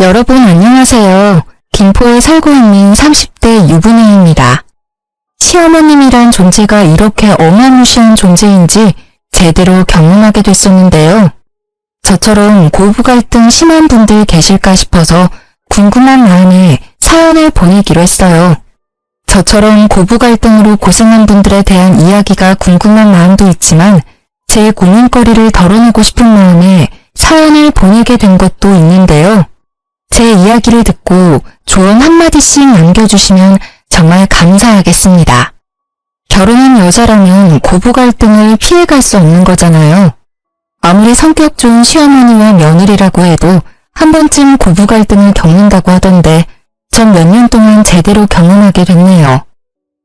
여러분 안녕하세요. 김포에 살고 있는 30대 유부녀입니다. 시어머님이란 존재가 이렇게 어마무시한 존재인지 제대로 경험하게 됐었는데요. 저처럼 고부 갈등 심한 분들 계실까 싶어서 궁금한 마음에 사연을 보내기로 했어요. 저처럼 고부 갈등으로 고생한 분들에 대한 이야기가 궁금한 마음도 있지만 제 고민거리를 덜어내고 싶은 마음에 사연을 보내게 된 것도 있는데요. 제 이야기를 듣고 조언 한마디씩 남겨주시면 정말 감사하겠습니다. 결혼한 여자라면 고부 갈등을 피해갈 수 없는 거잖아요. 아무리 성격 좋은 시어머니와 며느리라고 해도 한 번쯤 고부 갈등을 겪는다고 하던데 전 몇 년 동안 제대로 경험하게 됐네요.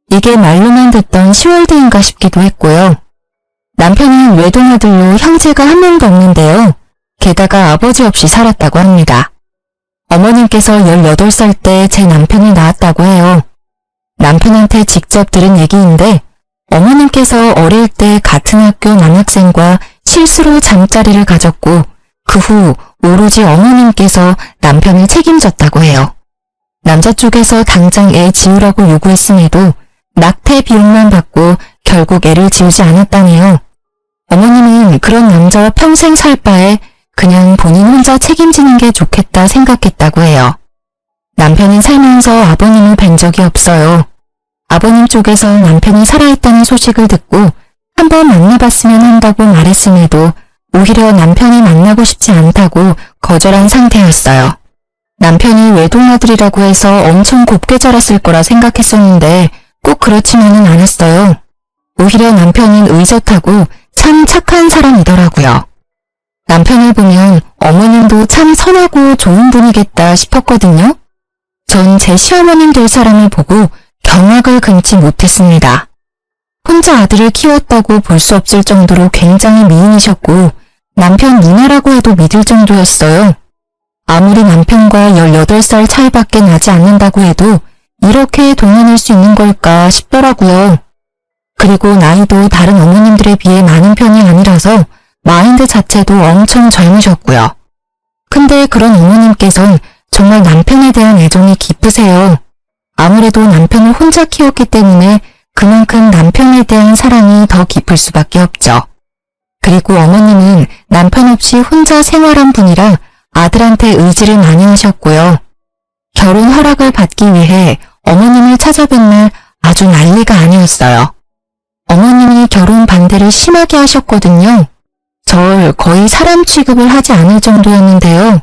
이게 말로만 듣던 시월드인가 싶기도 했고요. 남편은 외동아들로 형제가 한 명도 없는데요. 게다가 아버지 없이 살았다고 합니다. 어머님께서 18살 때 제 남편을 낳았다고 해요. 남편한테 직접 들은 얘기인데 어머님께서 어릴 때 같은 학교 남학생과 실수로 잠자리를 가졌고 그 후 오로지 어머님께서 남편을 책임졌다고 해요. 남자 쪽에서 당장 애 지우라고 요구했음에도 낙태 비용만 받고 결국 애를 지우지 않았다네요. 어머님은 그런 남자와 평생 살 바에 그냥 본인 혼자 책임지는 게 좋겠다 생각했다고 해요. 남편은 살면서 아버님을 뵌 적이 없어요. 아버님 쪽에서 남편이 살아있다는 소식을 듣고 한번 만나봤으면 한다고 말했음에도 오히려 남편이 만나고 싶지 않다고 거절한 상태였어요. 남편이 외동아들이라고 해서 엄청 곱게 자랐을 거라 생각했었는데 꼭 그렇지만은 않았어요. 오히려 남편은 의젓하고 참 착한 사람이더라고요. 남편을 보면 어머님도 참 선하고 좋은 분이겠다 싶었거든요. 전 제 시어머님 될 사람을 보고 경악을 금치 못했습니다. 혼자 아들을 키웠다고 볼 수 없을 정도로 굉장히 미인이셨고 남편 누나라고 해도 믿을 정도였어요. 아무리 남편과 18살 차이밖에 나지 않는다고 해도 이렇게 동안일 수 있는 걸까 싶더라고요. 그리고 나이도 다른 어머님들에 비해 많은 편이 아니라서 마인드 자체도 엄청 젊으셨고요. 근데 그런 어머님께선 정말 남편에 대한 애정이 깊으세요. 아무래도 남편을 혼자 키웠기 때문에 그만큼 남편에 대한 사랑이 더 깊을 수밖에 없죠. 그리고 어머님은 남편 없이 혼자 생활한 분이라 아들한테 의지를 많이 하셨고요. 결혼 허락을 받기 위해 어머님을 찾아뵌 날 아주 난리가 아니었어요. 어머님이 결혼 반대를 심하게 하셨거든요. 절 거의 사람 취급을 하지 않을 정도였는데요.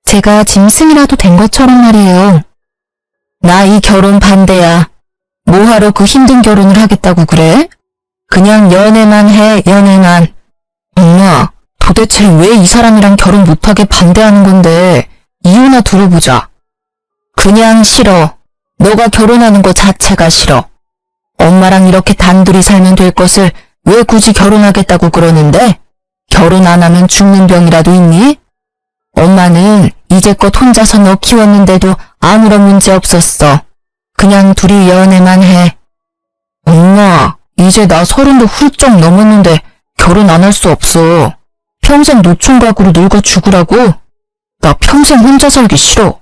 제가 짐승이라도 된 것처럼 말이에요. 나 이 결혼 반대야. 뭐하러 그 힘든 결혼을 하겠다고 그래? 그냥 연애만 해, 연애만. 엄마, 도대체 왜 이 사람이랑 결혼 못하게 반대하는 건데 이유나 들어보자. 그냥 싫어. 너가 결혼하는 거 자체가 싫어. 엄마랑 이렇게 단둘이 살면 될 것을 왜 굳이 결혼하겠다고 그러는데? 결혼 안 하면 죽는 병이라도 있니? 엄마는 이제껏 혼자서 너 키웠는데도 아무런 문제 없었어. 그냥 둘이 연애만 해. 엄마, 이제 나 30도 훌쩍 넘었는데 결혼 안 할 수 없어. 평생 노총각으로 늙어 죽으라고? 나 평생 혼자 살기 싫어.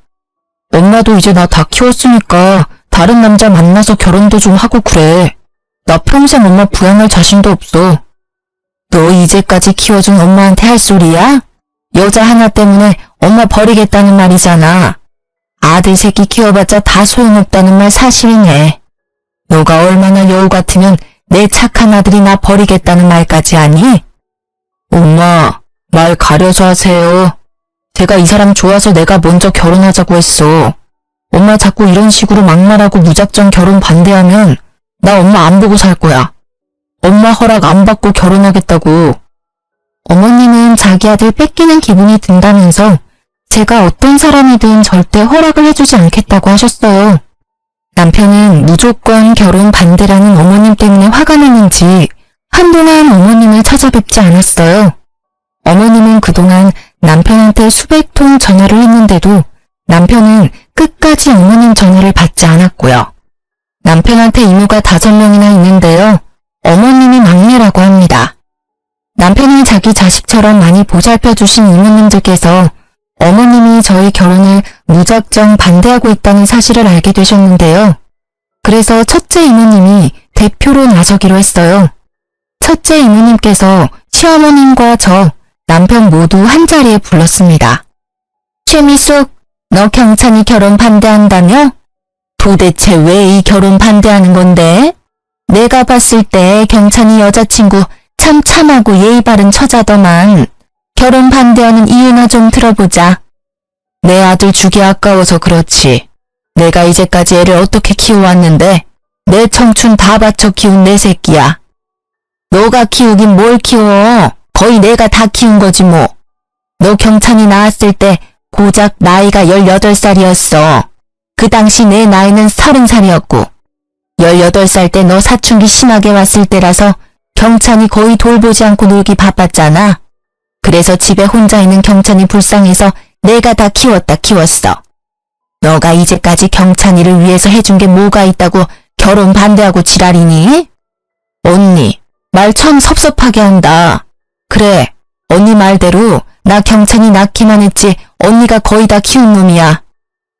엄마도 이제 나 다 키웠으니까 다른 남자 만나서 결혼도 좀 하고 그래. 나 평생 엄마 부양할 자신도 없어. 너 이제까지 키워준 엄마한테 할 소리야? 여자 하나 때문에 엄마 버리겠다는 말이잖아. 아들 새끼 키워봤자 다 소용없다는 말 사실이네. 너가 얼마나 여우 같으면 내 착한 아들이 나 버리겠다는 말까지 하니? 엄마, 말 가려서 하세요. 제가 이 사람 좋아서 내가 먼저 결혼하자고 했어. 엄마 자꾸 이런 식으로 막말하고 무작정 결혼 반대하면 나 엄마 안 보고 살 거야. 엄마 허락 안 받고 결혼하겠다고. 어머님은 자기 아들 뺏기는 기분이 든다면서 제가 어떤 사람이든 절대 허락을 해주지 않겠다고 하셨어요. 남편은 무조건 결혼 반대라는 어머님 때문에 화가 나는지 한동안 어머님을 찾아뵙지 않았어요. 어머님은 그동안 남편한테 수백 통 전화를 했는데도 남편은 끝까지 어머님 전화를 받지 않았고요. 남편한테 이모가 5명이나 있는데요. 어머님이 막내라고 합니다. 남편이 자기 자식처럼 많이 보살펴주신 이모님들께서 어머님이 저희 결혼을 무작정 반대하고 있다는 사실을 알게 되셨는데요. 그래서 첫째 이모님이 대표로 나서기로 했어요. 첫째 이모님께서 시어머님과 저, 남편 모두 한자리에 불렀습니다. 최미숙, 너 경찬이 결혼 반대한다며? 도대체 왜 이 결혼 반대하는 건데? 내가 봤을 때 경찬이 여자친구 참 참하고 예의 바른 처자더만. 결혼 반대하는 이유나 좀 들어보자. 내 아들 주기 아까워서 그렇지. 내가 이제까지 애를 어떻게 키워왔는데 내 청춘 다 바쳐 키운 내 새끼야. 너가 키우긴 뭘 키워. 거의 내가 다 키운 거지 뭐. 너 경찬이 낳았을 때 고작 나이가 18살이었어. 그 당시 내 나이는 30살이었고 18살 때 너 사춘기 심하게 왔을 때라서 경찬이 거의 돌보지 않고 놀기 바빴잖아. 그래서 집에 혼자 있는 경찬이 불쌍해서 내가 다 키웠어. 너가 이제까지 경찬이를 위해서 해준 게 뭐가 있다고 결혼 반대하고 지랄이니? 언니, 말 참 섭섭하게 한다. 그래, 언니 말대로 나 경찬이 낳기만 했지 언니가 거의 다 키운 놈이야.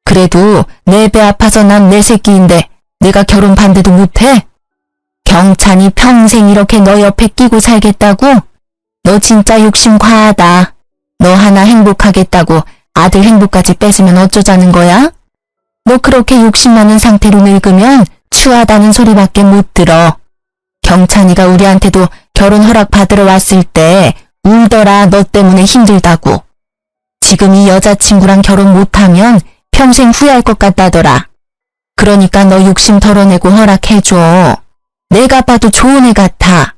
그래도 내 배 아파서 난 내 새끼인데 내가 결혼 반대도 못해? 경찬이 평생 이렇게 너 옆에 끼고 살겠다고? 너 진짜 욕심 과하다. 너 하나 행복하겠다고 아들 행복까지 뺏으면 어쩌자는 거야? 너 그렇게 욕심 많은 상태로 늙으면 추하다는 소리밖에 못 들어. 경찬이가 우리한테도 결혼 허락 받으러 왔을 때 울더라. 너 때문에 힘들다고. 지금 이 여자친구랑 결혼 못하면 평생 후회할 것 같다더라. 그러니까 너 욕심 덜어내고 허락해줘. 내가 봐도 좋은 애 같아.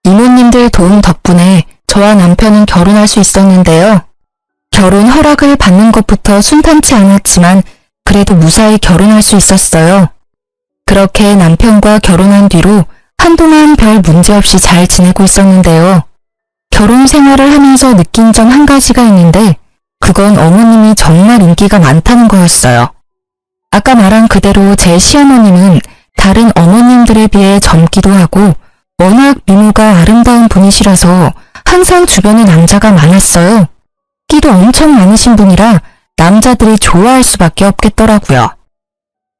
이모님들 도움 덕분에 저와 남편은 결혼할 수 있었는데요. 결혼 허락을 받는 것부터 순탄치 않았지만 그래도 무사히 결혼할 수 있었어요. 그렇게 남편과 결혼한 뒤로 한동안 별 문제 없이 잘 지내고 있었는데요. 결혼 생활을 하면서 느낀 점 한 가지가 있는데 그건 어머님이 정말 인기가 많다는 거였어요. 아까 말한 그대로 제 시어머님은 다른 어머님들에 비해 젊기도 하고 워낙 미모가 아름다운 분이시라서 항상 주변에 남자가 많았어요. 끼도 엄청 많으신 분이라 남자들이 좋아할 수밖에 없겠더라고요.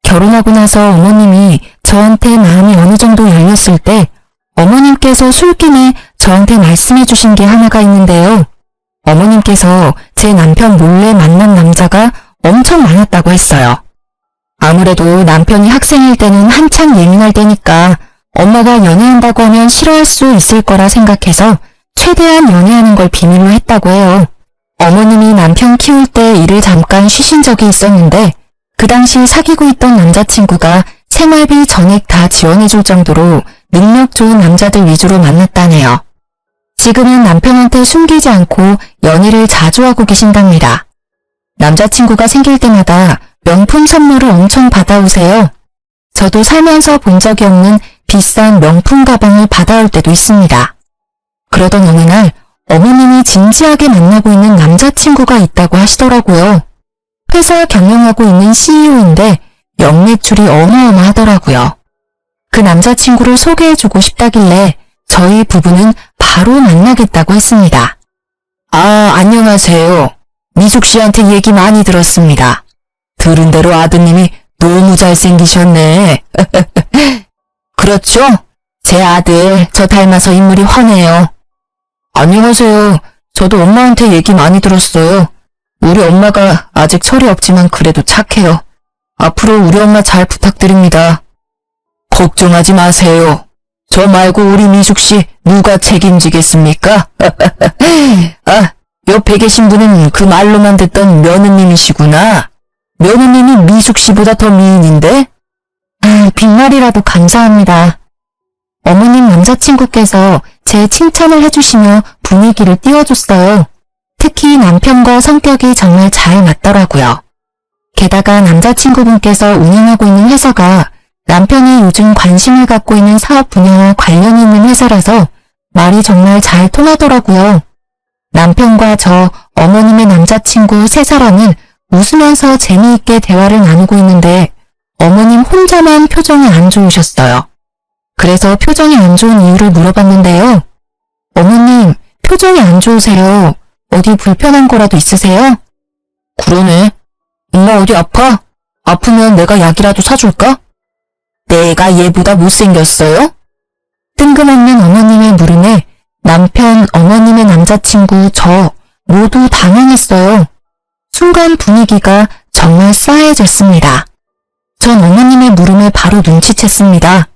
결혼하고 나서 어머님이 저한테 마음이 어느 정도 열렸을 때 어머님께서 술김에 저한테 말씀해 주신 게 하나가 있는데요. 어머님께서 제 남편 몰래 만난 남자가 엄청 많았다고 했어요. 아무래도 남편이 학생일 때는 한창 예민할 때니까 엄마가 연애한다고 하면 싫어할 수 있을 거라 생각해서 최대한 연애하는 걸 비밀로 했다고 해요. 어머님이 남편 키울 때 일을 잠깐 쉬신 적이 있었는데 그 당시 사귀고 있던 남자친구가 생활비 전액 다 지원해줄 정도로 능력 좋은 남자들 위주로 만났다네요. 지금은 남편한테 숨기지 않고 연애를 자주 하고 계신답니다. 남자친구가 생길 때마다 명품 선물을 엄청 받아오세요. 저도 살면서 본 적이 없는 비싼 명품 가방을 받아올 때도 있습니다. 그러던 어느 날 어머님이 진지하게 만나고 있는 남자친구가 있다고 하시더라고요. 회사 경영하고 있는 CEO인데 연매출이 어마어마하더라고요. 그 남자친구를 소개해주고 싶다길래 저희 부부는 바로 만나겠다고 했습니다. 아, 안녕하세요. 미숙 씨한테 얘기 많이 들었습니다. 들은 대로 아드님이 너무 잘생기셨네. 그렇죠? 제 아들 저 닮아서 인물이 훤해요. 안녕하세요. 저도 엄마한테 얘기 많이 들었어요. 우리 엄마가 아직 철이 없지만 그래도 착해요. 앞으로 우리 엄마 잘 부탁드립니다. 걱정하지 마세요. 저 말고 우리 미숙 씨 누가 책임지겠습니까? 아, 옆에 계신 분은 그 말로만 듣던 며느님이시구나. 며느님이 미숙 씨보다 더 미인인데? 아, 빈말이라도 감사합니다. 어머님 남자친구께서 제 칭찬을 해주시며 분위기를 띄워줬어요. 특히 남편과 성격이 정말 잘 맞더라고요. 게다가 남자친구분께서 운영하고 있는 회사가 남편이 요즘 관심을 갖고 있는 사업 분야와 관련이 있는 회사라서 말이 정말 잘 통하더라고요. 남편과 저, 어머님의 남자친구 세 사람은 웃으면서 재미있게 대화를 나누고 있는데 어머님 혼자만 표정이 안 좋으셨어요. 그래서 표정이 안 좋은 이유를 물어봤는데요. 어머님, 표정이 안 좋으세요? 어디 불편한 거라도 있으세요? 그러네. 엄마 어디 아파? 아프면 내가 약이라도 사줄까? 내가 얘보다 못생겼어요? 뜬금없는 어머님의 물음에 남편, 어머님의 남자친구, 저 모두 당황했어요. 순간 분위기가 정말 싸해졌습니다. 전 어머님의 물음을 바로 눈치챘습니다.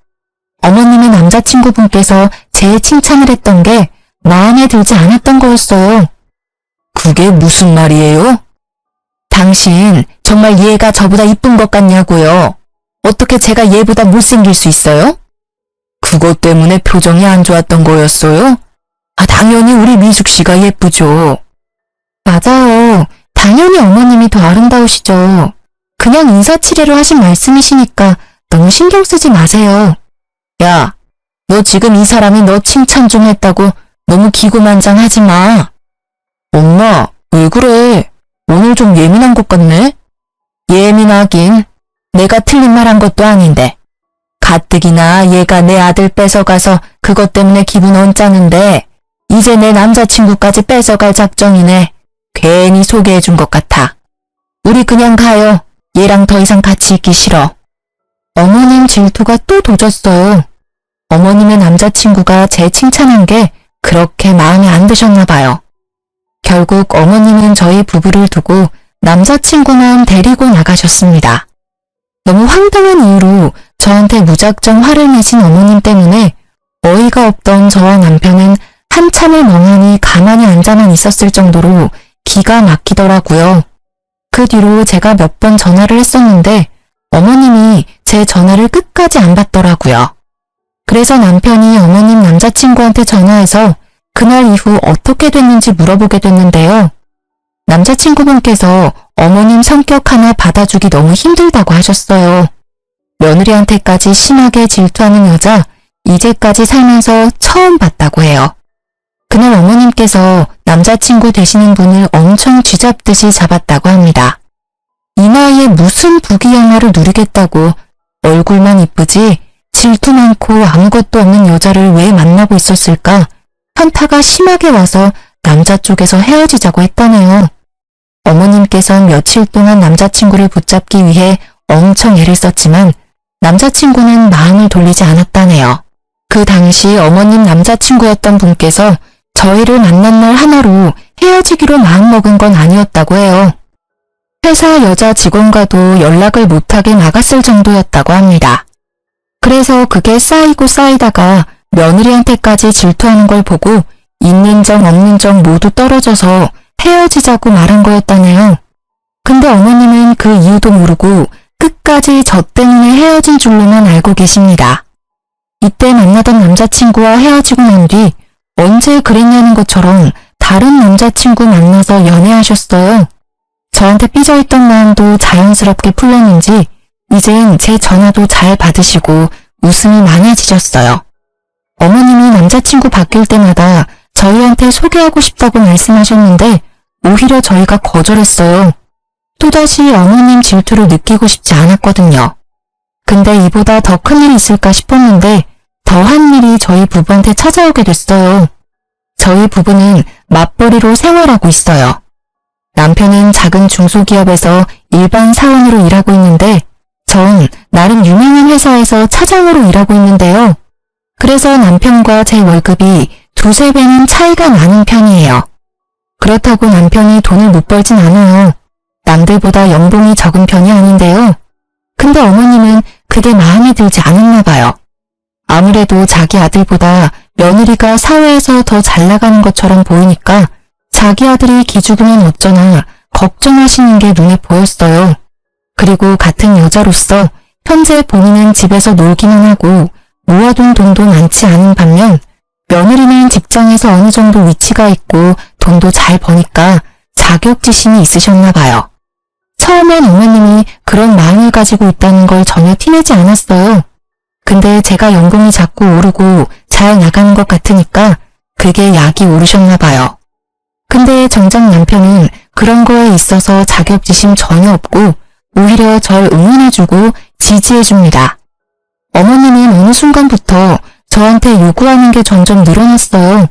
어머님의 남자친구분께서 제 칭찬을 했던 게 마음에 들지 않았던 거였어요. 그게 무슨 말이에요? 당신 정말 얘가 저보다 이쁜 것 같냐고요. 어떻게 제가 얘보다 못생길 수 있어요? 그것 때문에 표정이 안 좋았던 거였어요? 당연히 우리 미숙 씨가 예쁘죠. 맞아요. 당연히 어머님이 더 아름다우시죠. 그냥 인사치레로 하신 말씀이시니까 너무 신경 쓰지 마세요. 야, 너 지금 이 사람이 너 칭찬 좀 했다고 너무 기고만장하지 마. 엄마, 왜 그래? 오늘 좀 예민한 것 같네? 예민하긴. 내가 틀린 말 한 것도 아닌데. 가뜩이나 얘가 내 아들 뺏어가서 그것 때문에 기분 언짢은데 이제 내 남자친구까지 뺏어갈 작정이네. 괜히 소개해준 것 같아. 우리 그냥 가요. 얘랑 더 이상 같이 있기 싫어. 어머님 질투가 또 도졌어요. 어머님의 남자친구가 제 칭찬한 게 그렇게 마음에 안 드셨나 봐요. 결국 어머님은 저희 부부를 두고 남자친구만 데리고 나가셨습니다. 너무 황당한 이유로 저한테 무작정 화를 내신 어머님 때문에 어이가 없던 저와 남편은 한참을 멍하니 가만히 앉아만 있었을 정도로 기가 막히더라고요. 그 뒤로 제가 몇 번 전화를 했었는데 어머님이 제 전화를 끝까지 안 받더라고요. 그래서 남편이 어머님 남자친구한테 전화해서 그날 이후 어떻게 됐는지 물어보게 됐는데요. 남자친구분께서 어머님 성격 하나 받아주기 너무 힘들다고 하셨어요. 며느리한테까지 심하게 질투하는 여자 이제까지 살면서 처음 봤다고 해요. 그날 어머님께서 남자친구 되시는 분을 엄청 쥐잡듯이 잡았다고 합니다. 이 나이에 무슨 부귀영화를 누리겠다고 얼굴만 이쁘지 질투 많고 아무것도 없는 여자를 왜 만나고 있었을까 현타가 심하게 와서 남자 쪽에서 헤어지자고 했다네요. 어머님께선 며칠 동안 남자친구를 붙잡기 위해 엄청 애를 썼지만 남자친구는 마음을 돌리지 않았다네요. 그 당시 어머님 남자친구였던 분께서 저희를 만난 날 하나로 헤어지기로 마음먹은 건 아니었다고 해요. 회사 여자 직원과도 연락을 못하게 막았을 정도였다고 합니다. 그래서 그게 쌓이고 쌓이다가 며느리한테까지 질투하는 걸 보고 있는 정 없는 정 모두 떨어져서 헤어지자고 말한 거였다네요. 근데 어머님은 그 이유도 모르고 끝까지 저 때문에 헤어진 줄로만 알고 계십니다. 이때 만나던 남자친구와 헤어지고 난 뒤 언제 그랬냐는 것처럼 다른 남자친구 만나서 연애하셨어요. 저한테 삐져있던 마음도 자연스럽게 풀렸는지 이젠 제 전화도 잘 받으시고 웃음이 많아지셨어요. 어머님이 남자친구 바뀔 때마다 저희한테 소개하고 싶다고 말씀하셨는데 오히려 저희가 거절했어요. 또다시 어머님 질투를 느끼고 싶지 않았거든요. 근데 이보다 더 큰일이 있을까 싶었는데 더한 일이 저희 부부한테 찾아오게 됐어요. 저희 부부는 맞벌이로 생활하고 있어요. 남편은 작은 중소기업에서 일반 사원으로 일하고 있는데 전 나름 유명한 회사에서 차장으로 일하고 있는데요. 그래서 남편과 제 월급이 두세 배는 차이가 나는 편이에요. 그렇다고 남편이 돈을 못 벌진 않아요. 남들보다 연봉이 적은 편이 아닌데요. 근데 어머님은 그게 마음에 들지 않았나 봐요. 아무래도 자기 아들보다 며느리가 사회에서 더 잘 나가는 것처럼 보이니까 자기 아들이 기죽으면 어쩌나 걱정하시는 게 눈에 보였어요. 그리고 같은 여자로서 현재 본인은 집에서 놀기만 하고 모아둔 돈도 많지 않은 반면 며느리는 직장에서 어느 정도 위치가 있고 돈도 잘 버니까 자격지심이 있으셨나 봐요. 처음엔 어머님이 그런 마음을 가지고 있다는 걸 전혀 티내지 않았어요. 근데 제가 연봉이 자꾸 오르고 잘 나가는 것 같으니까 그게 약이 오르셨나 봐요. 근데 정작 남편은 그런 거에 있어서 자격지심 전혀 없고 오히려 절 응원해주고 지지해줍니다. 어머님은 어느 순간부터 저한테 요구하는 게 점점 늘어났어요.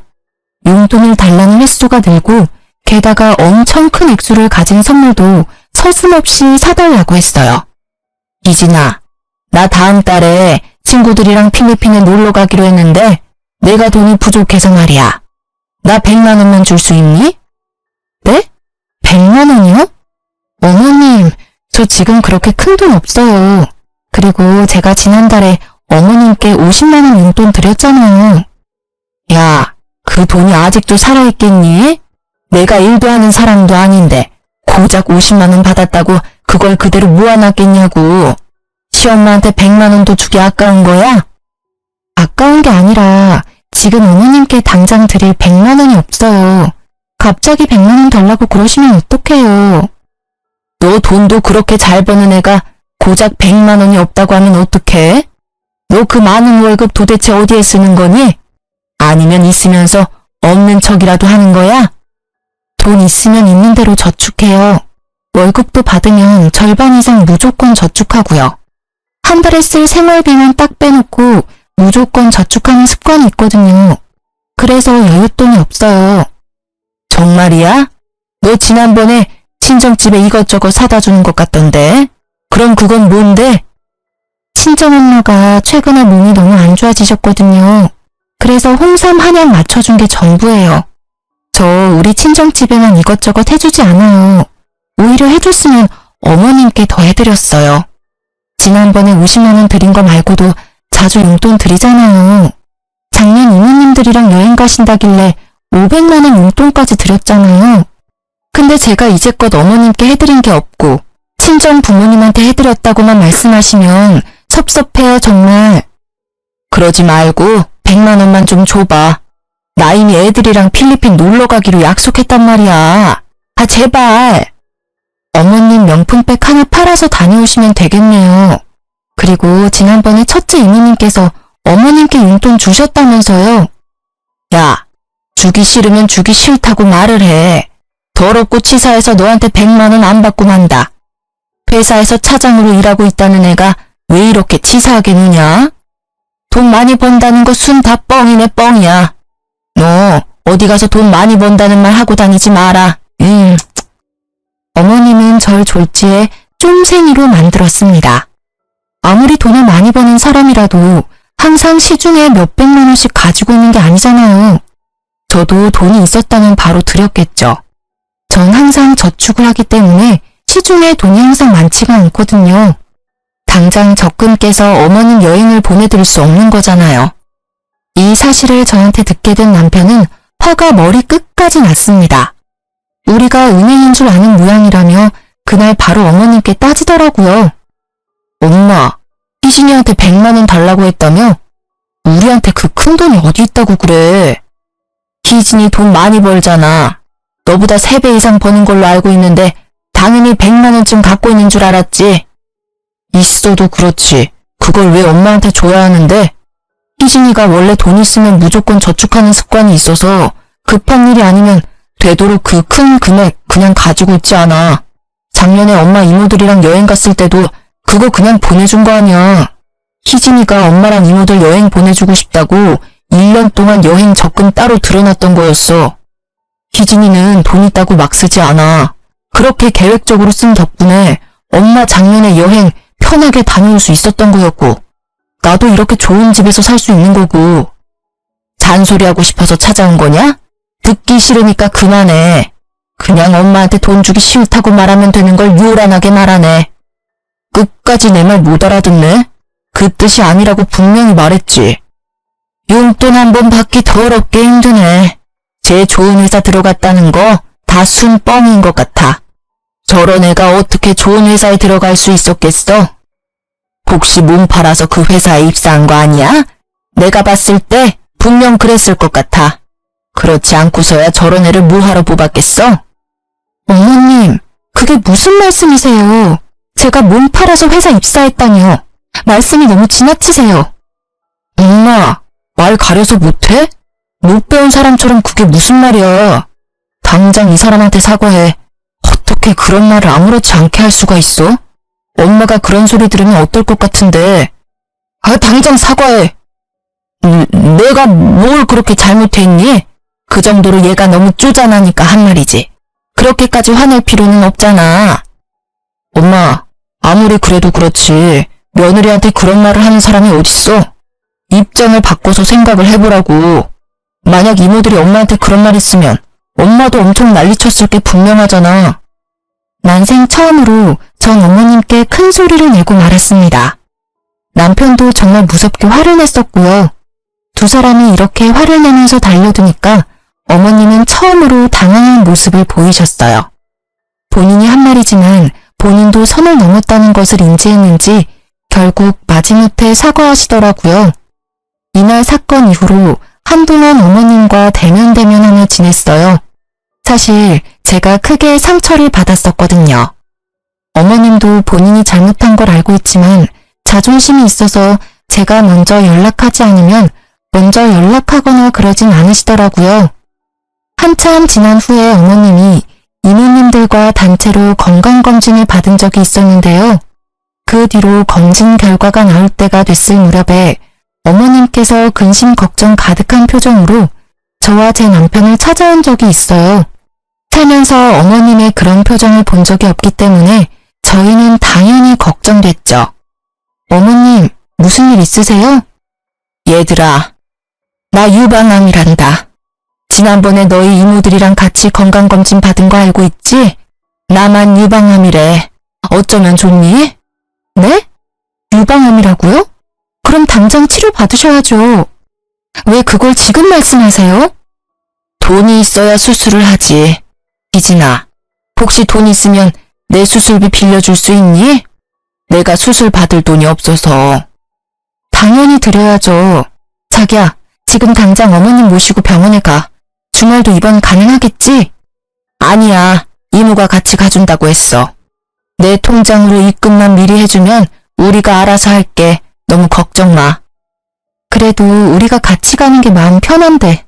용돈을 달라는 횟수가 늘고 게다가 엄청 큰 액수를 가진 선물도 서슴없이 사달라고 했어요. 희진아, 나 다음 달에 친구들이랑 필리핀에 놀러 가기로 했는데 내가 돈이 부족해서 말이야. 나 100만 원만 줄 수 있니? 네? 100만 원이요? 어머님, 저 지금 그렇게 큰 돈 없어요. 그리고 제가 지난달에 어머님께 50만 원 용돈 드렸잖아요. 야, 그 돈이 아직도 살아있겠니? 내가 일도 하는 사람도 아닌데 고작 50만 원 받았다고 그걸 그대로 모아놨겠냐고. 시엄마한테 100만 원도 주기 아까운 거야? 아까운 게 아니라 지금 어머님께 당장 드릴 100만 원이 없어요. 갑자기 100만 원 달라고 그러시면 어떡해요. 너 돈도 그렇게 잘 버는 애가 고작 100만 원이 없다고 하면 어떡해? 너 그 많은 월급 도대체 어디에 쓰는 거니? 아니면 있으면서 없는 척이라도 하는 거야? 돈 있으면 있는 대로 저축해요. 월급도 받으면 절반 이상 무조건 저축하고요. 한 달에 쓸 생활비만 딱 빼놓고 무조건 저축하는 습관이 있거든요. 그래서 여윳돈이 없어요. 정말이야? 너 지난번에 친정집에 이것저것 사다 주는 것 같던데? 그럼 그건 뭔데? 친정엄마가 최근에 몸이 너무 안 좋아지셨거든요. 그래서 홍삼 한약 맞춰준 게 전부예요. 저 우리 친정집에만 이것저것 해주지 않아요. 오히려 해줬으면 어머님께 더 해드렸어요. 지난번에 50만 원 드린 거 말고도 자주 용돈 드리잖아요. 작년 이모님들이랑 여행 가신다길래 500만 원 용돈까지 드렸잖아요. 근데 제가 이제껏 어머님께 해드린 게 없고 친정 부모님한테 해드렸다고만 말씀하시면 섭섭해요, 정말. 그러지 말고 100만 원만 좀 줘봐. 나 이미 애들이랑 필리핀 놀러 가기로 약속했단 말이야. 아, 제발. 어머님 명품백 하나 팔아서 다녀오시면 되겠네요. 그리고 지난번에 첫째 이모님께서 어머님께 용돈 주셨다면서요. 야, 주기 싫으면 주기 싫다고 말을 해. 더럽고 치사해서 너한테 100만 원 안 받고 만다. 회사에서 차장으로 일하고 있다는 애가 왜 이렇게 치사하게 노냐? 돈 많이 번다는 거 순 다 뻥이네, 뻥이야. 너 어디 가서 돈 많이 번다는 말 하고 다니지 마라. 어머님은 절 졸지에 쫌생이로 만들었습니다. 아무리 돈을 많이 버는 사람이라도 항상 시중에 몇백만 원씩 가지고 있는 게 아니잖아요. 저도 돈이 있었다면 바로 드렸겠죠. 전 항상 저축을 하기 때문에 시중에 돈이 항상 많지가 않거든요. 당장 적금 깨서 어머님 여행을 보내드릴 수 없는 거잖아요. 이 사실을 저한테 듣게 된 남편은 화가 머리 끝까지 났습니다. 우리가 은행인 줄 아는 모양이라며 그날 바로 어머님께 따지더라고요. 엄마, 희진이한테 100만 원 달라고 했다며? 우리한테 그 큰 돈이 어디 있다고 그래. 희진이 돈 많이 벌잖아. 너보다 3배 이상 버는 걸로 알고 있는데 당연히 100만 원쯤 갖고 있는 줄 알았지. 있어도 그렇지. 그걸 왜 엄마한테 줘야 하는데? 희진이가 원래 돈 있으면 무조건 저축하는 습관이 있어서 급한 일이 아니면 되도록 그 큰 금액 그냥 가지고 있지 않아. 작년에 엄마 이모들이랑 여행 갔을 때도 그거 그냥 보내준 거 아니야. 희진이가 엄마랑 이모들 여행 보내주고 싶다고 1년 동안 여행 적금 따로 들어놨던 거였어. 희진이는 돈 있다고 막 쓰지 않아. 그렇게 계획적으로 쓴 덕분에 엄마 작년에 여행 편하게 다녀올 수 있었던 거였고 나도 이렇게 좋은 집에서 살 수 있는 거고. 잔소리하고 싶어서 찾아온 거냐? 듣기 싫으니까 그만해. 그냥 엄마한테 돈 주기 싫다고 말하면 되는 걸 요란하게 말하네. 끝까지 내 말 못 알아듣네? 그 뜻이 아니라고 분명히 말했지. 용돈 한 번 받기 더럽게 힘드네. 제 좋은 회사 들어갔다는 거 다 순뻥인 것 같아. 저런 애가 어떻게 좋은 회사에 들어갈 수 있었겠어? 혹시 몸 팔아서 그 회사에 입사한 거 아니야? 내가 봤을 때 분명 그랬을 것 같아. 그렇지 않고서야 저런 애를 뭐하러 뽑았겠어? 어머님, 그게 무슨 말씀이세요? 제가 몸 팔아서 회사 입사했다니요. 말씀이 너무 지나치세요. 엄마, 말 가려서 못해? 못 배운 사람처럼 그게 무슨 말이야. 당장 이 사람한테 사과해. 어떻게 그런 말을 아무렇지 않게 할 수가 있어? 엄마가 그런 소리 들으면 어떨 것 같은데. 아, 당장 사과해. 내가 뭘 그렇게 잘못했니? 그 정도로 얘가 너무 쪼잔하니까 한 말이지. 그렇게까지 화낼 필요는 없잖아. 엄마, 아무리 그래도 그렇지 며느리한테 그런 말을 하는 사람이 어딨어? 입장을 바꿔서 생각을 해보라고. 만약 이모들이 엄마한테 그런 말 했으면 엄마도 엄청 난리쳤을 게 분명하잖아. 난생 처음으로 전 어머님께 큰 소리를 내고 말았습니다. 남편도 정말 무섭게 화를 냈었고요. 두 사람이 이렇게 화를 내면서 달려드니까 어머님은 처음으로 당황한 모습을 보이셨어요. 본인이 한 말이지만 본인도 선을 넘었다는 것을 인지했는지 결국 마지못해 사과하시더라고요. 이날 사건 이후로 한동안 어머님과 대면대면하며 지냈어요. 사실 제가 크게 상처를 받았었거든요. 어머님도 본인이 잘못한 걸 알고 있지만 자존심이 있어서 제가 먼저 연락하지 않으면 먼저 연락하거나 그러진 않으시더라고요. 한참 지난 후에 어머님이 이모님들과 단체로 건강검진을 받은 적이 있었는데요. 그 뒤로 검진 결과가 나올 때가 됐을 무렵에 어머님께서 근심 걱정 가득한 표정으로 저와 제 남편을 찾아온 적이 있어요. 살면서 어머님의 그런 표정을 본 적이 없기 때문에 저희는 당연히 걱정됐죠. 어머님, 무슨 일 있으세요? 얘들아, 나 유방암이란다. 지난번에 너희 이모들이랑 같이 건강검진 받은 거 알고 있지? 나만 유방암이래. 어쩌면 좋니? 네? 유방암이라고요? 그럼 당장 치료 받으셔야죠. 왜 그걸 지금 말씀하세요? 돈이 있어야 수술을 하지. 희진아, 혹시 돈 있으면 내 수술비 빌려줄 수 있니? 내가 수술 받을 돈이 없어서. 당연히 드려야죠. 자기야, 지금 당장 어머님 모시고 병원에 가. 주말도 입원 가능하겠지? 아니야, 이모가 같이 가준다고 했어. 내 통장으로 입금만 미리 해주면 우리가 알아서 할게. 너무 걱정 마. 그래도 우리가 같이 가는 게 마음 편한데.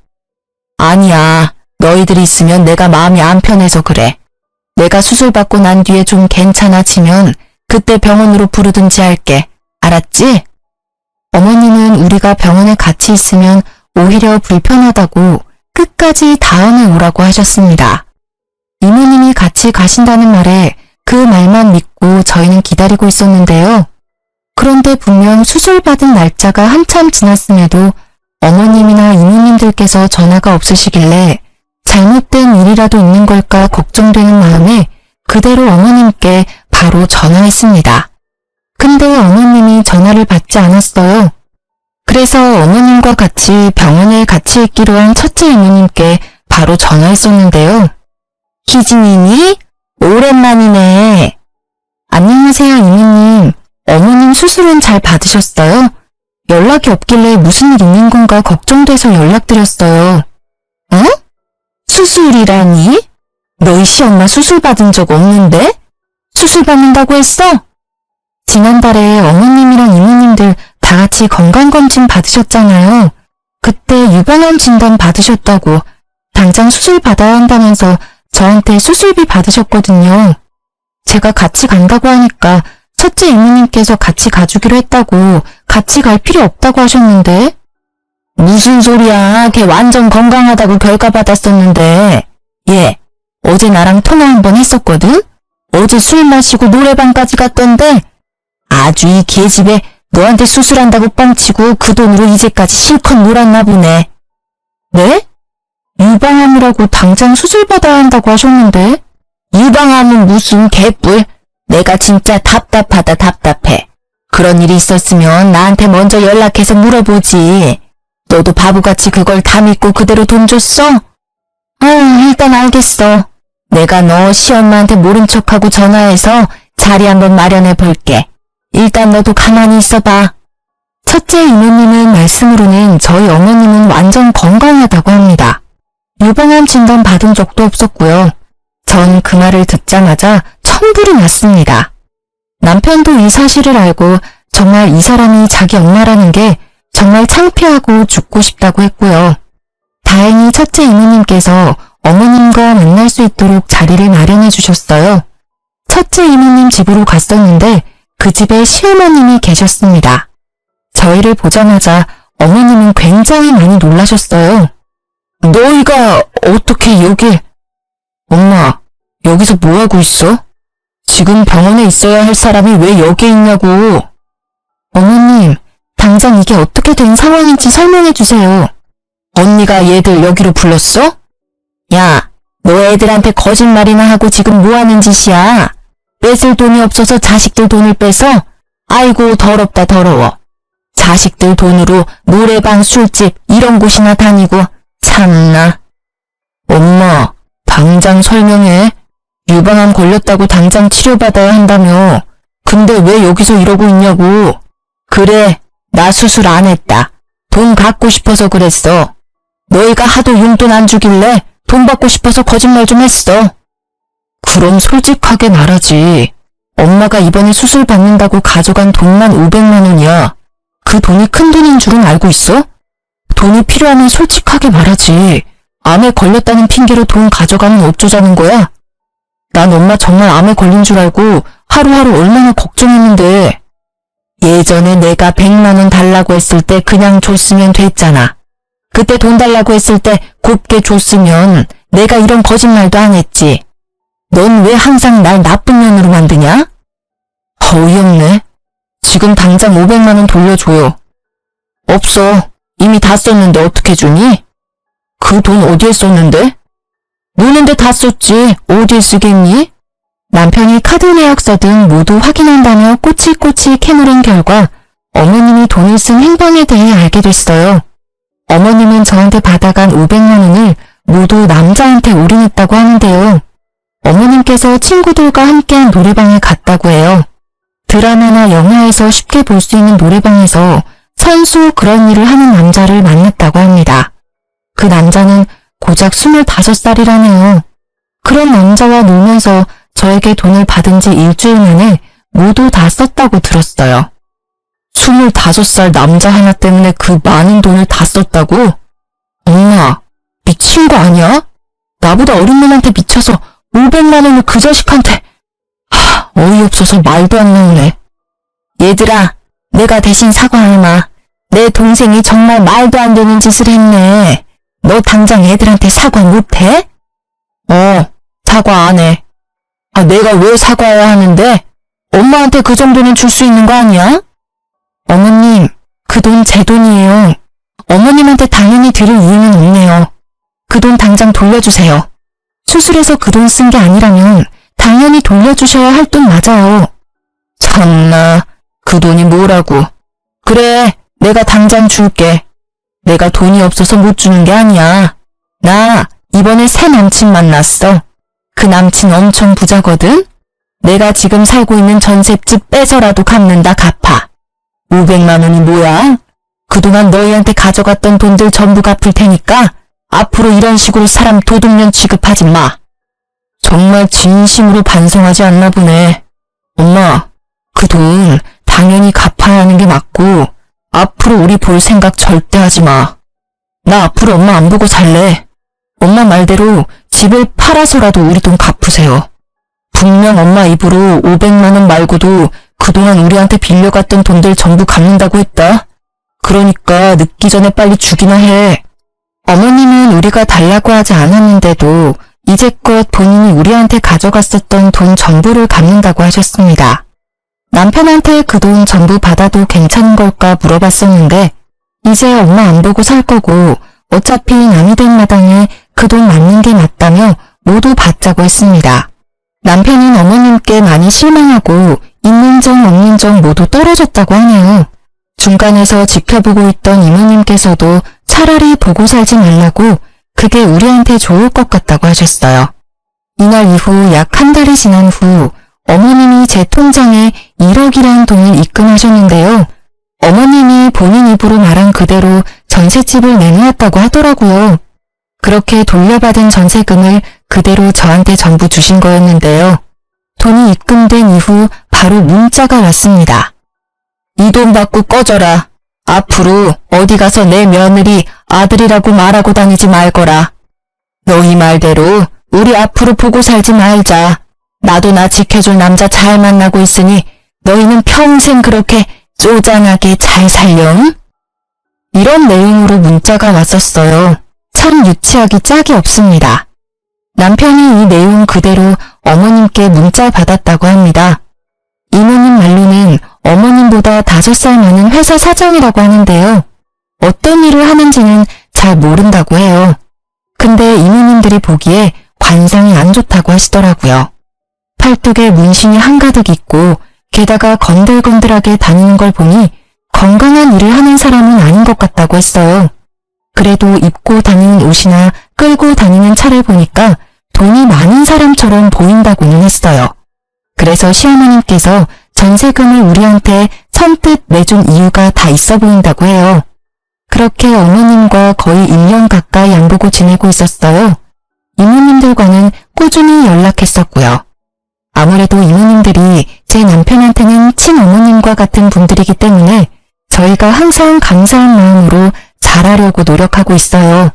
아니야, 너희들이 있으면 내가 마음이 안 편해서 그래. 내가 수술받고 난 뒤에 좀 괜찮아지면 그때 병원으로 부르든지 할게. 알았지? 어머님은 우리가 병원에 같이 있으면 오히려 불편하다고 끝까지 다음에 오라고 하셨습니다. 이모님이 같이 가신다는 말에 그 말만 믿고 저희는 기다리고 있었는데요. 그런데 분명 수술받은 날짜가 한참 지났음에도 어머님이나 이모님들께서 전화가 없으시길래 잘못된 일이라도 있는 걸까 걱정되는 마음에 그대로 어머님께 바로 전화했습니다. 근데 어머님이 전화를 받지 않았어요. 그래서 어머님과 같이 병원에 같이 있기로 한 첫째 이모님께 바로 전화했었는데요. 희진이니? 오랜만이네. 안녕하세요, 이모님. 어머님 수술은 잘 받으셨어요? 연락이 없길래 무슨 일 있는 건가 걱정돼서 연락드렸어요. 어? 수술이라니? 너희 시엄마 수술 받은 적 없는데? 수술 받는다고 했어? 지난달에 어머님이랑 이모님들 다 같이 건강검진 받으셨잖아요. 그때 유방암 진단 받으셨다고 당장 수술 받아야 한다면서 저한테 수술비 받으셨거든요. 제가 같이 간다고 하니까 첫째 이모님께서 같이 가주기로 했다고 같이 갈 필요 없다고 하셨는데. 무슨 소리야. 걔 완전 건강하다고 결과 받았었는데. 얘 어제 나랑 통화 한번 했었거든? 어제 술 마시고 노래방까지 갔던데 아주 이 계집애 너한테 수술한다고 뻥치고 그 돈으로 이제까지 실컷 놀았나 보네. 네? 유방암이라고 당장 수술받아야 한다고 하셨는데. 유방암은 무슨 개뿔. 내가 진짜 답답하다 답답해. 그런 일이 있었으면 나한테 먼저 연락해서 물어보지. 너도 바보같이 그걸 다 믿고 그대로 돈 줬어? 일단 알겠어. 내가 너 시엄마한테 모른 척하고 전화해서 자리 한번 마련해 볼게. 일단 너도 가만히 있어봐. 첫째 이모님은 말씀으로는 저희 어머님은 완전 건강하다고 합니다. 유방암 진단 받은 적도 없었고요. 전 그 말을 듣자마자 천불이 났습니다. 남편도 이 사실을 알고 정말 이 사람이 자기 엄마라는 게 정말 창피하고 죽고 싶다고 했고요. 다행히 첫째 이모님께서 어머님과 만날 수 있도록 자리를 마련해 주셨어요. 첫째 이모님 집으로 갔었는데 그 집에 시어머님이 계셨습니다. 저희를 보자마자 어머님은 굉장히 많이 놀라셨어요. 너희가 어떻게 여기... 엄마, 여기서 뭐하고 있어? 지금 병원에 있어야 할 사람이 왜 여기에 있냐고. 어머님, 당장 이게 어떻게 된 상황인지 설명해 주세요. 언니가 얘들 여기로 불렀어? 야, 너 애들한테 거짓말이나 하고 지금 뭐 하는 짓이야? 뺏을 돈이 없어서 자식들 돈을 빼서? 아이고 더럽다 더러워. 자식들 돈으로 노래방, 술집 이런 곳이나 다니고 참나. 엄마, 당장 설명해. 유방암 걸렸다고 당장 치료받아야 한다며. 근데 왜 여기서 이러고 있냐고. 그래, 나 수술 안 했다. 돈 갖고 싶어서 그랬어. 너희가 하도 용돈 안 주길래 돈 받고 싶어서 거짓말 좀 했어. 그럼 솔직하게 말하지. 엄마가 이번에 수술 받는다고 가져간 돈만 500만 원이야. 그 돈이 큰 돈인 줄은 알고 있어? 돈이 필요하면 솔직하게 말하지. 암에 걸렸다는 핑계로 돈 가져가면 어쩌자는 거야? 난 엄마 정말 암에 걸린 줄 알고 하루하루 얼마나 걱정했는데. 예전에 내가 100만 원 달라고 했을 때 그냥 줬으면 됐잖아. 그때 돈 달라고 했을 때 곱게 줬으면 내가 이런 거짓말도 안 했지. 넌 왜 항상 날 나쁜 년으로 만드냐? 어이없네. 지금 당장 500만 원 돌려줘요. 없어. 이미 다 썼는데 어떻게 주니? 그 돈 어디에 썼는데? 노는데 다 썼지. 어디에 쓰겠니? 남편이 카드 내역서 등 모두 확인한다며 꼬치꼬치 캐물은 결과 어머님이 돈을 쓴 행방에 대해 알게 됐어요. 어머님은 저한테 받아간 500만 원을 모두 남자한테 올인했다고 하는데요. 어머님께서 친구들과 함께한 노래방에 갔다고 해요. 드라마나 영화에서 쉽게 볼 수 있는 노래방에서 선수 그런 일을 하는 남자를 만났다고 합니다. 그 남자는 고작 25살이라네요. 그런 남자와 놀면서 저에게 돈을 받은 지 일주일 만에 모두 다 썼다고 들었어요. 25살 남자 하나 때문에 그 많은 돈을 다 썼다고? 엄마, 미친 거 아니야? 나보다 어린 놈한테 미쳐서 500만 원을 그 자식한테. 어이없어서 말도 안 나오네. 얘들아, 내가 대신 사과하마. 내 동생이 정말 말도 안 되는 짓을 했네. 너 당장 애들한테 사과 못해? 사과 안 해. 내가 왜 사과해야 하는데? 엄마한테 그 정도는 줄 수 있는 거 아니야? 어머님, 그 돈 제 돈이에요. 어머님한테 당연히 드릴 이유는 없네요. 그 돈 당장 돌려주세요. 수술해서 그 돈 쓴 게 아니라면 당연히 돌려주셔야 할 돈 맞아요. 참나, 그 돈이 뭐라고. 그래, 내가 당장 줄게. 내가 돈이 없어서 못 주는 게 아니야. 나 이번에 새 남친 만났어. 그 남친 엄청 부자거든? 내가 지금 살고 있는 전셋집 빼서라도 갚는다 갚아. 500만 원이 뭐야? 그동안 너희한테 가져갔던 돈들 전부 갚을 테니까 앞으로 이런 식으로 사람 도둑년 취급하지 마. 정말 진심으로 반성하지 않나 보네. 엄마, 그 돈 당연히 갚아야 하는 게 맞고 앞으로 우리 볼 생각 절대 하지 마. 나 앞으로 엄마 안 보고 살래. 엄마 말대로 집을 팔아서라도 우리 돈 갚으세요. 분명 엄마 입으로 500만 원 말고도 그동안 우리한테 빌려갔던 돈들 전부 갚는다고 했다. 그러니까 늦기 전에 빨리 주기나 해. 어머님은 우리가 달라고 하지 않았는데도 이제껏 본인이 우리한테 가져갔었던 돈 전부를 갚는다고 하셨습니다. 남편한테 그 돈 전부 받아도 괜찮은 걸까 물어봤었는데 이제 엄마 안 보고 살 거고 어차피 남이 된 마당에 그 돈 맞는 게 맞다며 모두 받자고 했습니다. 남편은 어머님께 많이 실망하고 있는 정 없는 정 모두 떨어졌다고 하네요. 중간에서 지켜보고 있던 이모님께서도 차라리 보고 살지 말라고 그게 우리한테 좋을 것 같다고 하셨어요. 이날 이후 약 한 달이 지난 후 어머님이 제 통장에 1억이라는 돈을 입금하셨는데요. 어머님이 본인 입으로 말한 그대로 전셋집을 내놓았다고 하더라고요. 그렇게 돌려받은 전세금을 그대로 저한테 전부 주신 거였는데요. 돈이 입금된 이후 바로 문자가 왔습니다. 이 돈 받고 꺼져라. 앞으로 어디 가서 내 며느리 아들이라고 말하고 다니지 말거라. 너희 말대로 우리 앞으로 보고 살지 말자. 나도 나 지켜줄 남자 잘 만나고 있으니 너희는 평생 그렇게 쪼잔하게 잘 살렴? 이런 내용으로 문자가 왔었어요. 참 유치하기 짝이 없습니다. 남편이 이 내용 그대로 어머님께 문자 받았다고 합니다. 이모님 말로는 어머님보다 5살 많은 회사 사장이라고 하는데요. 어떤 일을 하는지는 잘 모른다고 해요. 근데 이모님들이 보기에 관상이 안 좋다고 하시더라고요. 팔뚝에 문신이 한가득 있고 게다가 건들건들하게 다니는 걸 보니 건강한 일을 하는 사람은 아닌 것 같다고 했어요. 그래도 입고 다니는 옷이나 끌고 다니는 차를 보니까 돈이 많은 사람처럼 보인다고는 했어요. 그래서 시어머님께서 전세금을 우리한테 선뜻 내준 이유가 다 있어 보인다고 해요. 그렇게 어머님과 거의 1년 가까이 안 보고 지내고 있었어요. 이모님들과는 꾸준히 연락했었고요. 아무래도 이모님들이 제 남편한테는 친어머님과 같은 분들이기 때문에 저희가 항상 감사한 마음으로 잘하려고 노력하고 있어요.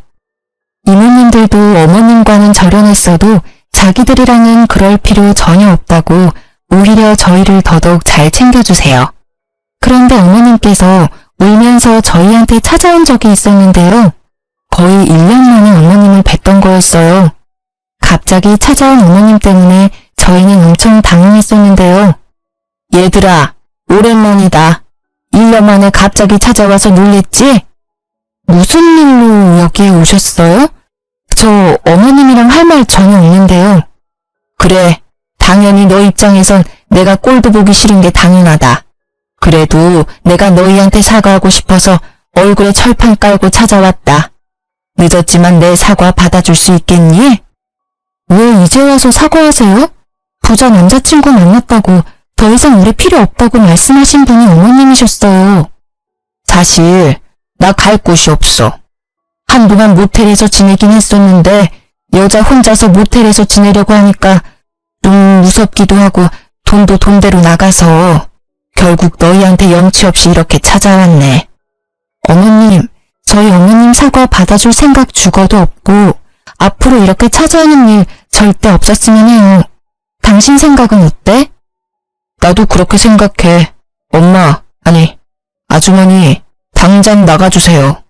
이모님들도 어머님과는 절연했어도 자기들이랑은 그럴 필요 전혀 없다고 오히려 저희를 더더욱 잘 챙겨주세요. 그런데 어머님께서 울면서 저희한테 찾아온 적이 있었는데요. 거의 1년 만에 어머님을 뵀던 거였어요. 갑자기 찾아온 어머님 때문에 저희는 엄청 당황했었는데요. 얘들아, 오랜만이다. 1년 만에 갑자기 찾아와서 놀랬지? 무슨 일로 여기에 오셨어요? 저 어머님이랑 할 말 전혀 없는데요. 그래, 당연히 너 입장에선 내가 꼴도 보기 싫은 게 당연하다. 그래도 내가 너희한테 사과하고 싶어서 얼굴에 철판 깔고 찾아왔다. 늦었지만 내 사과 받아줄 수 있겠니? 왜 이제 와서 사과하세요? 부자 남자친구 만났다고 더 이상 우리 필요 없다고 말씀하신 분이 어머님이셨어요. 사실 나 갈 곳이 없어. 한동안 모텔에서 지내긴 했었는데 여자 혼자서 모텔에서 지내려고 하니까 좀 무섭기도 하고 돈도 돈대로 나가서 결국 너희한테 염치 없이 이렇게 찾아왔네. 어머님, 저희 어머님 사과 받아줄 생각 죽어도 없고 앞으로 이렇게 찾아오는 일 절대 없었으면 해요. 당신 생각은 어때? 나도 그렇게 생각해. 엄마, 아니, 아주머니, 당장 나가주세요.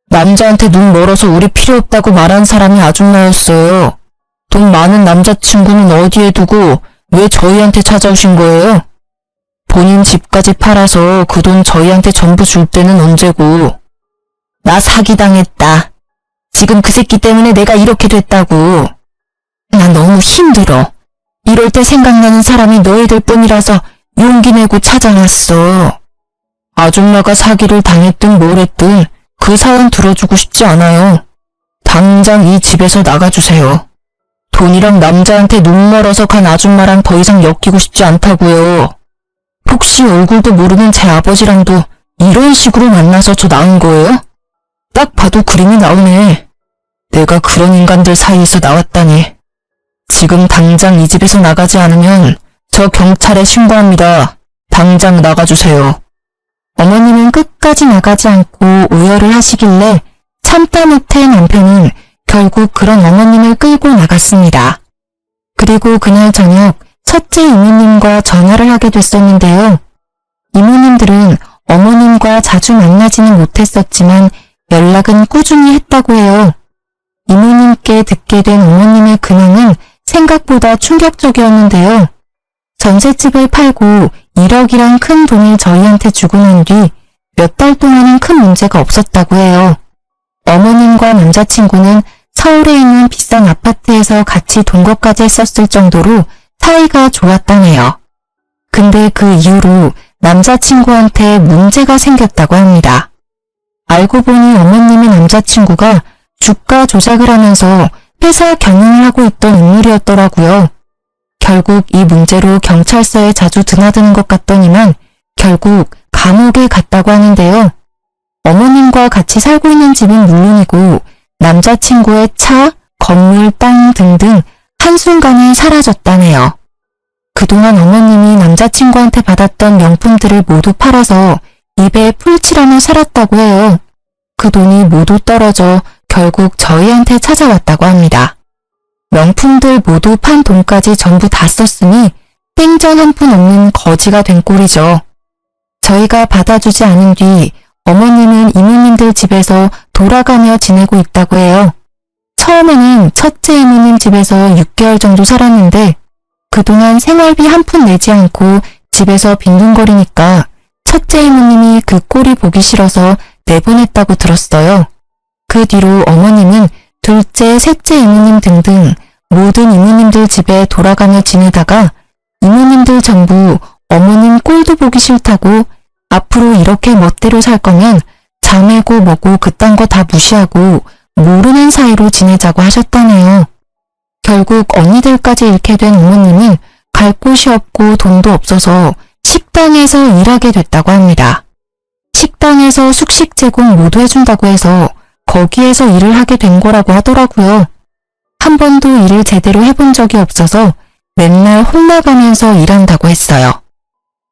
남자한테 눈 멀어서 우리 필요 없다고 말한 사람이 아줌마였어요. 돈 많은 남자친구는 어디에 두고 왜 저희한테 찾아오신 거예요? 본인 집까지 팔아서 그 돈 저희한테 전부 줄 때는 언제고. 나 사기당했다. 지금 그 새끼 때문에 내가 이렇게 됐다고. 나 너무 힘들어. 이럴 때 생각나는 사람이 너희들 뿐이라서 용기 내고 찾아왔어. 아줌마가 사기를 당했든 뭘 했든 그 사연 들어주고 싶지 않아요. 당장 이 집에서 나가주세요. 돈이랑 남자한테 눈 멀어서 간 아줌마랑 더 이상 엮이고 싶지 않다고요. 혹시 얼굴도 모르는 제 아버지랑도 이런 식으로 만나서 저 나온 거예요? 딱 봐도 그림이 나오네. 내가 그런 인간들 사이에서 나왔다니. 지금 당장 이 집에서 나가지 않으면 저 경찰에 신고합니다. 당장 나가주세요. 어머님은 끝까지 나가지 않고 오열을 하시길래 참다 못해 남편은 결국 그런 어머님을 끌고 나갔습니다. 그리고 그날 저녁 첫째 이모님과 전화를 하게 됐었는데요. 이모님들은 어머님과 자주 만나지는 못했었지만 연락은 꾸준히 했다고 해요. 이모님께 듣게 된 어머님의 근황은 생각보다 충격적이었는데요. 전셋집을 팔고 1억이란 큰 돈을 저희한테 주고 난 뒤 몇 달 동안은 큰 문제가 없었다고 해요. 어머님과 남자친구는 서울에 있는 비싼 아파트에서 같이 동거까지 했었을 정도로 사이가 좋았다네요. 근데 그 이후로 남자친구한테 문제가 생겼다고 합니다. 알고 보니 어머님의 남자친구가 주가 조작을 하면서 회사 경영을 하고 있던 인물이었더라고요. 결국 이 문제로 경찰서에 자주 드나드는 것 같더니만 결국 감옥에 갔다고 하는데요. 어머님과 같이 살고 있는 집은 물론이고 남자친구의 차, 건물, 땅 등등 한순간에 사라졌다네요. 그동안 어머님이 남자친구한테 받았던 명품들을 모두 팔아서 입에 풀칠하며 살았다고 해요. 그 돈이 모두 떨어져 결국 저희한테 찾아왔다고 합니다. 명품들 모두 판 돈까지 전부 다 썼으니 땡전 한 푼 없는 거지가 된 꼴이죠. 저희가 받아주지 않은 뒤 어머님은 이모님들 집에서 돌아가며 지내고 있다고 해요. 처음에는 첫째 이모님 집에서 6개월 정도 살았는데 그동안 생활비 한 푼 내지 않고 집에서 빈둥거리니까 첫째 이모님이 그 꼴이 보기 싫어서 내보냈다고 들었어요. 그 뒤로 어머님은 둘째, 셋째 이모님 등등 모든 이모님들 집에 돌아가며 지내다가 이모님들 전부 어머님 꼴도 보기 싫다고 앞으로 이렇게 멋대로 살 거면 자매고 뭐고 그딴 거 다 무시하고 모르는 사이로 지내자고 하셨다네요. 결국 언니들까지 잃게 된 어머님은 갈 곳이 없고 돈도 없어서 식당에서 일하게 됐다고 합니다. 식당에서 숙식 제공 모두 해준다고 해서 거기에서 일을 하게 된 거라고 하더라고요. 한 번도 일을 제대로 해본 적이 없어서 맨날 혼나가면서 일한다고 했어요.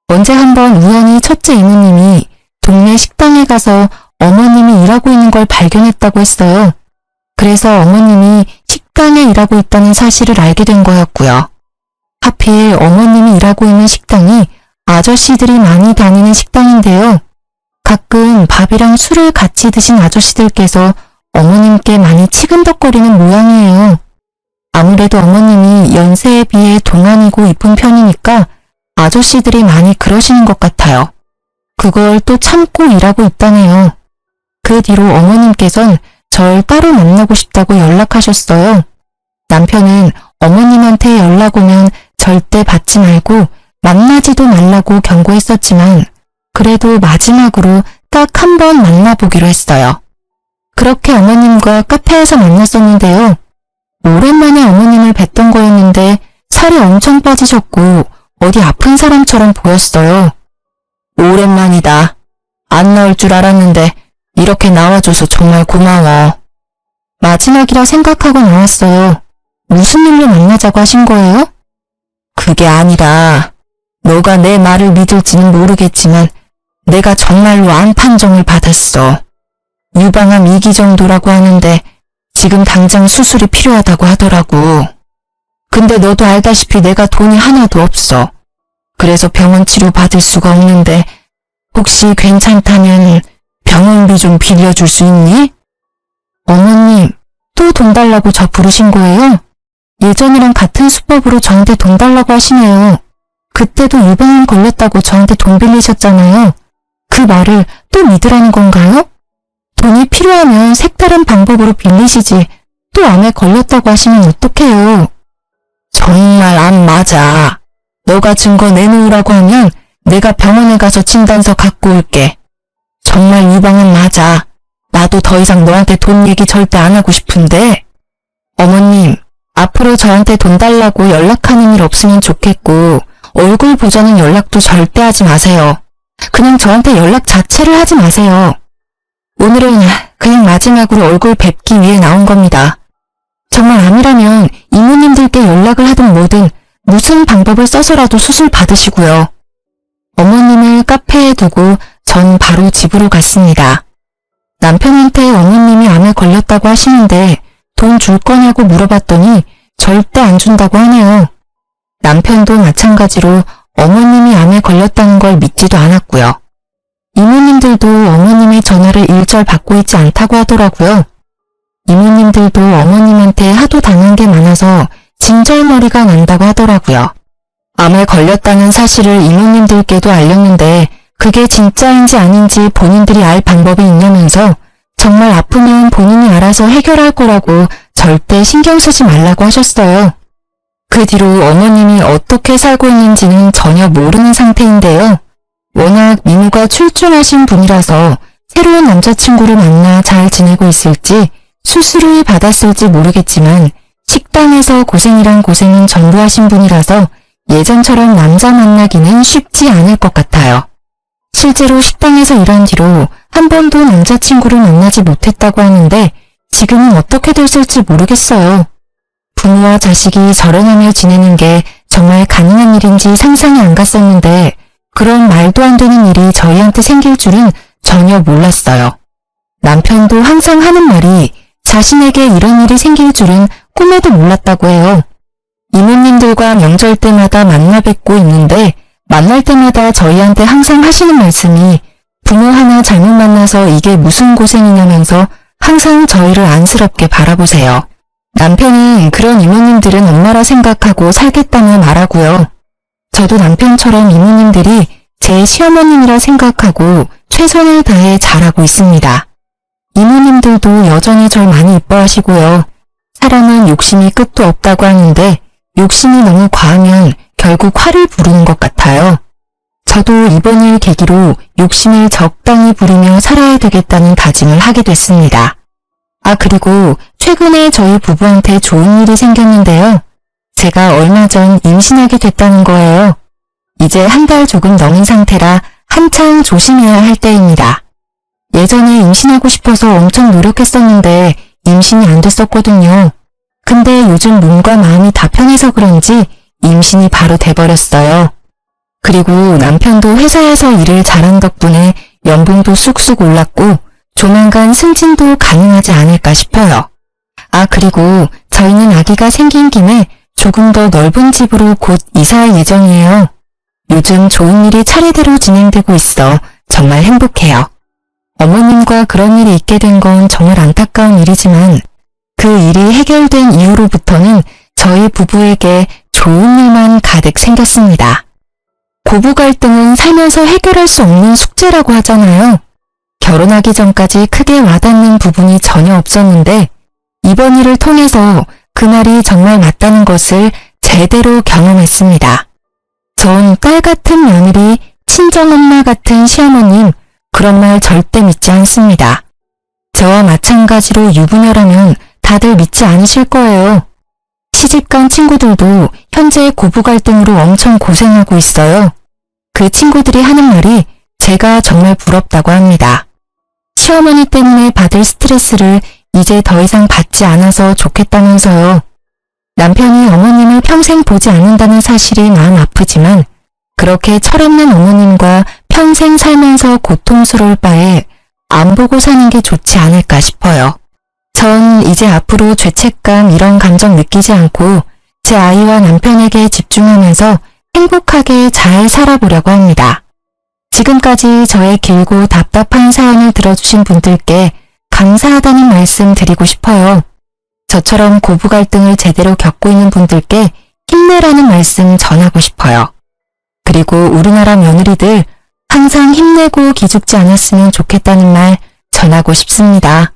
언제 한번 우연히 첫째 이모님이 동네 식당에 가서 어머님이 일하고 있는 걸 발견했다고 했어요. 그래서 어머님이 식당에 일하고 있다는 사실을 알게 된 거였고요. 하필 어머님이 일하고 있는 식당이 아저씨들이 많이 다니는 식당인데요. 가끔 밥이랑 술을 같이 드신 아저씨들께서 어머님께 많이 치근덕거리는 모양이에요. 아무래도 어머님이 연세에 비해 동안이고 이쁜 편이니까 아저씨들이 많이 그러시는 것 같아요. 그걸 또 참고 일하고 있다네요. 그 뒤로 어머님께선 절 따로 만나고 싶다고 연락하셨어요. 남편은 어머님한테 연락 오면 절대 받지 말고 만나지도 말라고 경고했었지만 그래도 마지막으로 딱 한 번 만나보기로 했어요. 그렇게 어머님과 카페에서 만났었는데요. 오랜만에 어머님을 뵀던 거였는데 살이 엄청 빠지셨고 어디 아픈 사람처럼 보였어요. 오랜만이다. 안 나올 줄 알았는데 이렇게 나와줘서 정말 고마워. 마지막이라 생각하고 나왔어요. 무슨 일로 만나자고 하신 거예요? 그게 아니라 너가 내 말을 믿을지는 모르겠지만 내가 정말로 암 판정을 받았어. 유방암 2기 정도라고 하는데 지금 당장 수술이 필요하다고 하더라고. 근데 너도 알다시피 내가 돈이 하나도 없어. 그래서 병원 치료 받을 수가 없는데 혹시 괜찮다면 병원비 좀 빌려줄 수 있니? 어머님, 또 돈 달라고 저 부르신 거예요? 예전이랑 같은 수법으로 저한테 돈 달라고 하시네요. 그때도 유방암 걸렸다고 저한테 돈 빌리셨잖아요. 그 말을 또 믿으라는 건가요? 돈이 필요하면 색다른 방법으로 빌리시지 또 암에 걸렸다고 하시면 어떡해요? 정말 암 맞아. 너가 증거 내놓으라고 하면 내가 병원에 가서 진단서 갖고 올게. 정말 유방암 맞아. 나도 더 이상 너한테 돈 얘기 절대 안 하고 싶은데. 어머님, 앞으로 저한테 돈 달라고 연락하는 일 없으면 좋겠고 얼굴 보자는 연락도 절대 하지 마세요. 그냥 저한테 연락 자체를 하지 마세요. 오늘은 그냥 마지막으로 얼굴 뵙기 위해 나온 겁니다. 정말 암이라면 이모님들께 연락을 하든 뭐든 무슨 방법을 써서라도 수술 받으시고요. 어머님을 카페에 두고 전 바로 집으로 갔습니다. 남편한테 어머님이 암에 걸렸다고 하시는데 돈 줄 거냐고 물어봤더니 절대 안 준다고 하네요. 남편도 마찬가지로 어머님이 암에 걸렸다는 걸 믿지도 않았고요. 이모님들도 어머님의 전화를 일절 받고 있지 않다고 하더라고요. 이모님들도 어머님한테 하도 당한 게 많아서 진절머리가 난다고 하더라고요. 암에 걸렸다는 사실을 이모님들께도 알렸는데 그게 진짜인지 아닌지 본인들이 알 방법이 있냐면서 정말 아프면 본인이 알아서 해결할 거라고 절대 신경 쓰지 말라고 하셨어요. 그 뒤로 어머님이 어떻게 살고 있는지는 전혀 모르는 상태인데요. 워낙 미모가 출중하신 분이라서 새로운 남자친구를 만나 잘 지내고 있을지 수술을 받았을지 모르겠지만 식당에서 고생이란 고생은 전부 하신 분이라서 예전처럼 남자 만나기는 쉽지 않을 것 같아요. 실제로 식당에서 일한 뒤로 한 번도 남자친구를 만나지 못했다고 하는데 지금은 어떻게 됐을지 모르겠어요. 부모와 자식이 절연하며 지내는 게 정말 가능한 일인지 상상이 안 갔었는데 그런 말도 안 되는 일이 저희한테 생길 줄은 전혀 몰랐어요. 남편도 항상 하는 말이 자신에게 이런 일이 생길 줄은 꿈에도 몰랐다고 해요. 이모님들과 명절 때마다 만나 뵙고 있는데 만날 때마다 저희한테 항상 하시는 말씀이 부모 하나 잘못 만나서 이게 무슨 고생이냐면서 항상 저희를 안쓰럽게 바라보세요. 남편은 그런 이모님들은 엄마라 생각하고 살겠다며 말하고요. 저도 남편처럼 이모님들이 제 시어머님이라 생각하고 최선을 다해 잘하고 있습니다. 이모님들도 여전히 절 많이 이뻐하시고요. 사람은 욕심이 끝도 없다고 하는데 욕심이 너무 과하면 결국 화를 부르는 것 같아요. 저도 이번 일 계기로 욕심을 적당히 부리며 살아야 되겠다는 다짐을 하게 됐습니다. 그리고 최근에 저희 부부한테 좋은 일이 생겼는데요. 제가 얼마 전 임신하게 됐다는 거예요. 이제 한 달 조금 넘은 상태라 한창 조심해야 할 때입니다. 예전에 임신하고 싶어서 엄청 노력했었는데 임신이 안 됐었거든요. 근데 요즘 몸과 마음이 다 편해서 그런지 임신이 바로 돼버렸어요. 그리고 남편도 회사에서 일을 잘한 덕분에 연봉도 쑥쑥 올랐고 조만간 승진도 가능하지 않을까 싶어요. 그리고 저희는 아기가 생긴 김에 조금 더 넓은 집으로 곧 이사할 예정이에요. 요즘 좋은 일이 차례대로 진행되고 있어 정말 행복해요. 어머님과 그런 일이 있게 된 건 정말 안타까운 일이지만 그 일이 해결된 이후로부터는 저희 부부에게 좋은 일만 가득 생겼습니다. 고부 갈등은 살면서 해결할 수 없는 숙제라고 하잖아요. 결혼하기 전까지 크게 와닿는 부분이 전혀 없었는데 이번 일을 통해서 그 말이 정말 맞다는 것을 제대로 경험했습니다. 전 딸 같은 며느리, 친정엄마 같은 시어머님, 그런 말 절대 믿지 않습니다. 저와 마찬가지로 유부녀라면 다들 믿지 않으실 거예요. 시집간 친구들도 현재 고부 갈등으로 엄청 고생하고 있어요. 그 친구들이 하는 말이 제가 정말 부럽다고 합니다. 시어머니 때문에 받을 스트레스를 이제 더 이상 받지 않아서 좋겠다면서요. 남편이 어머님을 평생 보지 않는다는 사실이 마음 아프지만 그렇게 철없는 어머님과 평생 살면서 고통스러울 바에 안 보고 사는 게 좋지 않을까 싶어요. 전 이제 앞으로 죄책감 이런 감정 느끼지 않고 제 아이와 남편에게 집중하면서 행복하게 잘 살아보려고 합니다. 지금까지 저의 길고 답답한 사연을 들어주신 분들께 감사하다는 말씀 드리고 싶어요. 저처럼 고부 갈등을 제대로 겪고 있는 분들께 힘내라는 말씀 전하고 싶어요. 그리고 우리나라 며느리들 항상 힘내고 기죽지 않았으면 좋겠다는 말 전하고 싶습니다.